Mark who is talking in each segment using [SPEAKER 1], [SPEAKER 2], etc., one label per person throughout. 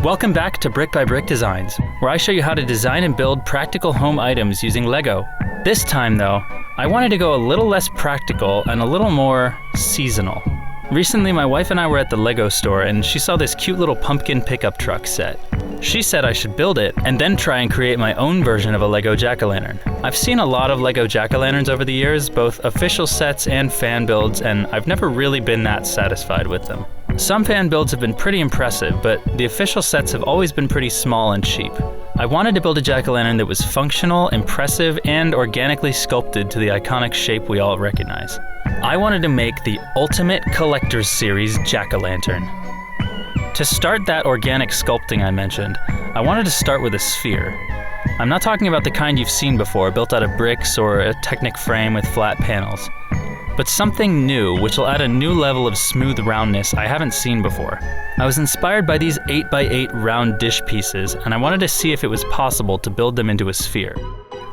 [SPEAKER 1] Welcome back to Brick by Brick Designs, where I show you how to design and build practical home items using Lego. This time though, I wanted to go a little less practical and a little more seasonal. Recently my wife and I were at the Lego store and she saw this cute little pumpkin pickup truck set. She said I should build it and then try and create my own version of a Lego jack-o'-lantern. I've seen a lot of Lego jack-o'-lanterns over the years, both official sets and fan builds, and I've never really been that satisfied with them. Some fan builds have been pretty impressive, but the official sets have always been pretty small and cheap. I wanted to build a jack-o'-lantern that was functional, impressive, and organically sculpted to the iconic shape we all recognize. I wanted to make the Ultimate Collector's Series jack-o'-lantern. To start that organic sculpting I mentioned, I wanted to start with a sphere. I'm not talking about the kind you've seen before, built out of bricks or a Technic frame with flat panels, but something new which will add a new level of smooth roundness I haven't seen before. I was inspired by these 8x8 round dish pieces, and I wanted to see if it was possible to build them into a sphere.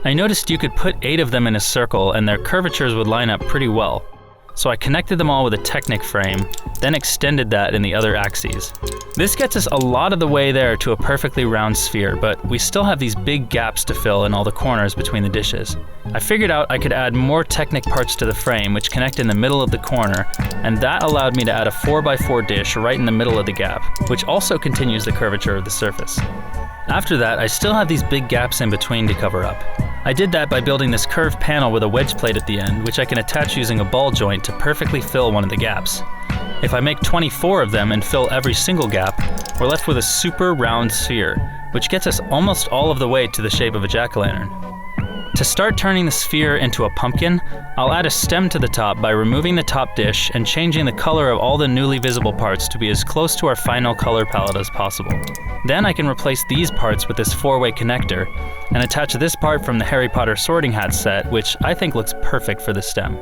[SPEAKER 1] I noticed you could put 8 of them in a circle and their curvatures would line up pretty well. So I connected them all with a Technic frame, then extended that in the other axes. This gets us a lot of the way there to a perfectly round sphere, but we still have these big gaps to fill in all the corners between the dishes. I figured out I could add more Technic parts to the frame, which connect in the middle of the corner, and that allowed me to add a 4x4 dish right in the middle of the gap, which also continues the curvature of the surface. After that, I still have these big gaps in between to cover up. I did that by building this curved panel with a wedge plate at the end, which I can attach using a ball joint to perfectly fill one of the gaps. If I make 24 of them and fill every single gap, we're left with a super round sphere, which gets us almost all of the way to the shape of a jack-o'-lantern. To start turning the sphere into a pumpkin, I'll add a stem to the top by removing the top dish and changing the color of all the newly visible parts to be as close to our final color palette as possible. Then I can replace these parts with this 4-way connector and attach this part from the Harry Potter sorting hat set, which I think looks perfect for the stem.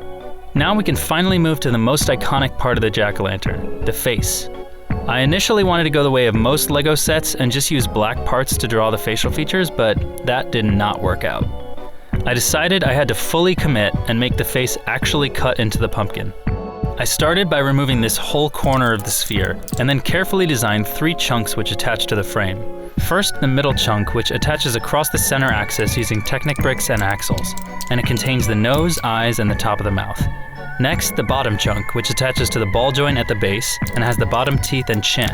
[SPEAKER 1] Now we can finally move to the most iconic part of the jack-o'-lantern, the face. I initially wanted to go the way of most Lego sets and just use black parts to draw the facial features, but that did not work out. I decided I had to fully commit and make the face actually cut into the pumpkin. I started by removing this whole corner of the sphere, and then carefully designed 3 chunks which attach to the frame. First, the middle chunk, which attaches across the center axis using Technic bricks and axles, and it contains the nose, eyes, and the top of the mouth. Next, the bottom chunk, which attaches to the ball joint at the base and has the bottom teeth and chin.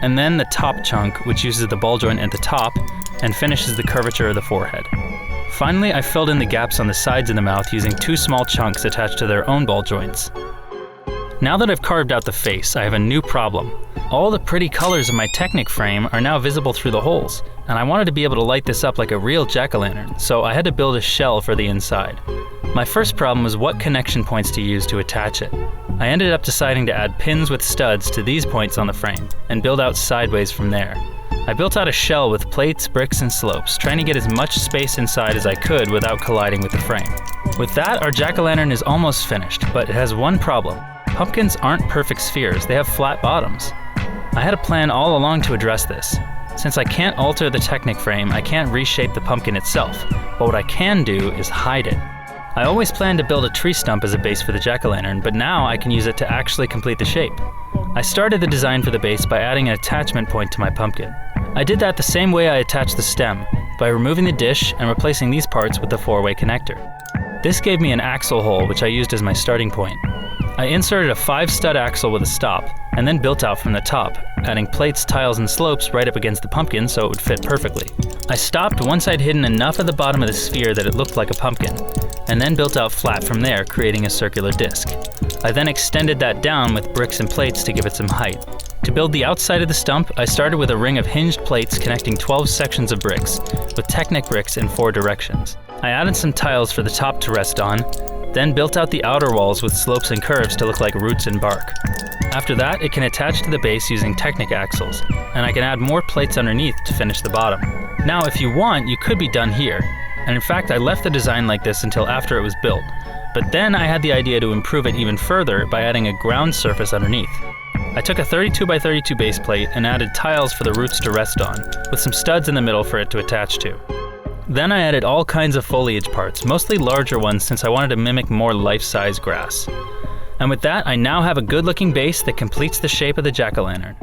[SPEAKER 1] And then the top chunk, which uses the ball joint at the top and finishes the curvature of the forehead. Finally, I filled in the gaps on the sides of the mouth using 2 small chunks attached to their own ball joints. Now that I've carved out the face, I have a new problem. All the pretty colors of my Technic frame are now visible through the holes, and I wanted to be able to light this up like a real jack-o'-lantern, so I had to build a shell for the inside. My first problem was what connection points to use to attach it. I ended up deciding to add pins with studs to these points on the frame, and build out sideways from there. I built out a shell with plates, bricks, and slopes, trying to get as much space inside as I could without colliding with the frame. With that, our jack-o'-lantern is almost finished, but it has one problem. Pumpkins aren't perfect spheres, they have flat bottoms. I had a plan all along to address this. Since I can't alter the Technic frame, I can't reshape the pumpkin itself, but what I can do is hide it. I always planned to build a tree stump as a base for the jack-o'-lantern, but now I can use it to actually complete the shape. I started the design for the base by adding an attachment point to my pumpkin. I did that the same way I attached the stem, by removing the dish and replacing these parts with the 4-way connector. This gave me an axle hole, which I used as my starting point. I inserted a 5-stud axle with a stop, and then built out from the top, adding plates, tiles, and slopes right up against the pumpkin so it would fit perfectly. I stopped once I'd hidden enough of the bottom of the sphere that it looked like a pumpkin, and then built out flat from there, creating a circular disc. I then extended that down with bricks and plates to give it some height. To build the outside of the stump, I started with a ring of hinged plates connecting 12 sections of bricks, with Technic bricks in 4 directions. I added some tiles for the top to rest on, then built out the outer walls with slopes and curves to look like roots and bark. After that, it can attach to the base using Technic axles, and I can add more plates underneath to finish the bottom. Now, if you want, you could be done here, and in fact, I left the design like this until after it was built, but then I had the idea to improve it even further by adding a ground surface underneath. I took a 32x32 base plate and added tiles for the roots to rest on, with some studs in the middle for it to attach to. Then I added all kinds of foliage parts, mostly larger ones since I wanted to mimic more life-size grass. And with that, I now have a good-looking base that completes the shape of the jack-o'-lantern.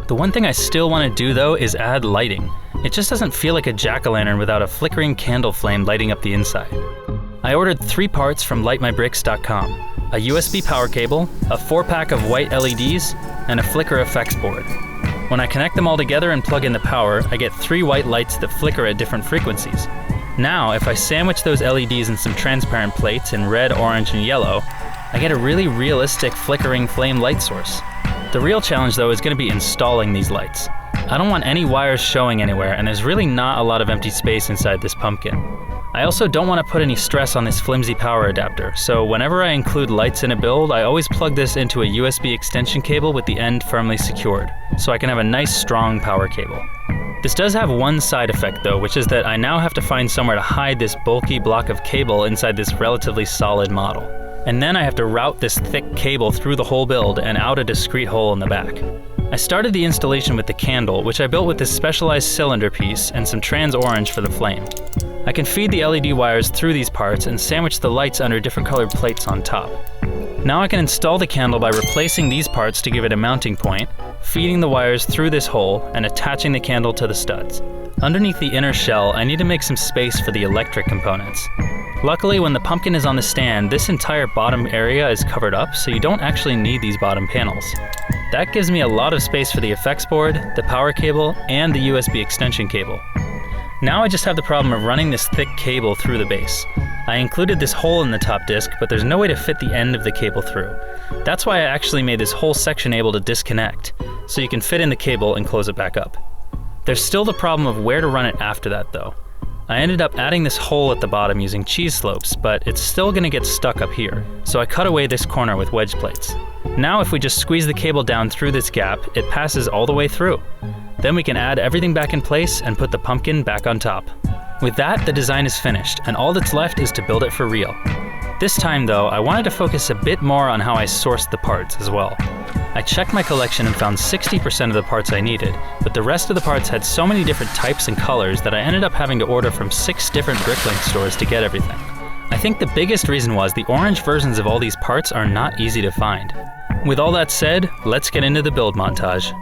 [SPEAKER 1] The one thing I still want to do though is add lighting. It just doesn't feel like a jack-o'-lantern without a flickering candle flame lighting up the inside. I ordered 3 parts from lightmybricks.com, a USB power cable, a 4-pack of white LEDs, and a flicker effects board. When I connect them all together and plug in the power, I get 3 white lights that flicker at different frequencies. Now, if I sandwich those LEDs in some transparent plates in red, orange, and yellow, I get a really realistic flickering flame light source. The real challenge though is going to be installing these lights. I don't want any wires showing anywhere, and there's really not a lot of empty space inside this pumpkin. I also don't want to put any stress on this flimsy power adapter, so whenever I include lights in a build, I always plug this into a USB extension cable with the end firmly secured, so I can have a nice strong power cable. This does have one side effect though, which is that I now have to find somewhere to hide this bulky block of cable inside this relatively solid model. And then I have to route this thick cable through the whole build and out a discrete hole in the back. I started the installation with the candle, which I built with this specialized cylinder piece and some trans orange for the flame. I can feed the LED wires through these parts and sandwich the lights under different colored plates on top. Now I can install the candle by replacing these parts to give it a mounting point, feeding the wires through this hole, and attaching the candle to the studs. Underneath the inner shell, I need to make some space for the electric components. Luckily, when the pumpkin is on the stand, this entire bottom area is covered up, so you don't actually need these bottom panels. That gives me a lot of space for the effects board, the power cable, and the USB extension cable. Now I just have the problem of running this thick cable through the base. I included this hole in the top disc, but there's no way to fit the end of the cable through. That's why I actually made this whole section able to disconnect, so you can fit in the cable and close it back up. There's still the problem of where to run it after that though. I ended up adding this hole at the bottom using cheese slopes, but it's still going to get stuck up here, so I cut away this corner with wedge plates. Now if we just squeeze the cable down through this gap, it passes all the way through. Then we can add everything back in place and put the pumpkin back on top. With that, the design is finished, and all that's left is to build it for real. This time though, I wanted to focus a bit more on how I sourced the parts as well. I checked my collection and found 60% of the parts I needed, but the rest of the parts had so many different types and colors that I ended up having to order from 6 different Bricklink stores to get everything. I think the biggest reason was the orange versions of all these parts are not easy to find. With all that said, let's get into the build montage.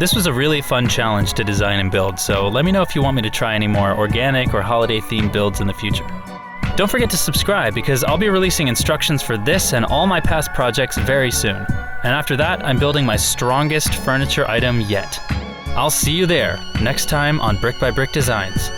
[SPEAKER 1] This was a really fun challenge to design and build, so let me know if you want me to try any more organic or holiday-themed builds in the future. Don't forget to subscribe because I'll be releasing instructions for this and all my past projects very soon. And after that, I'm building my strongest furniture item yet. I'll see you there next time on Brick by Brick Designs.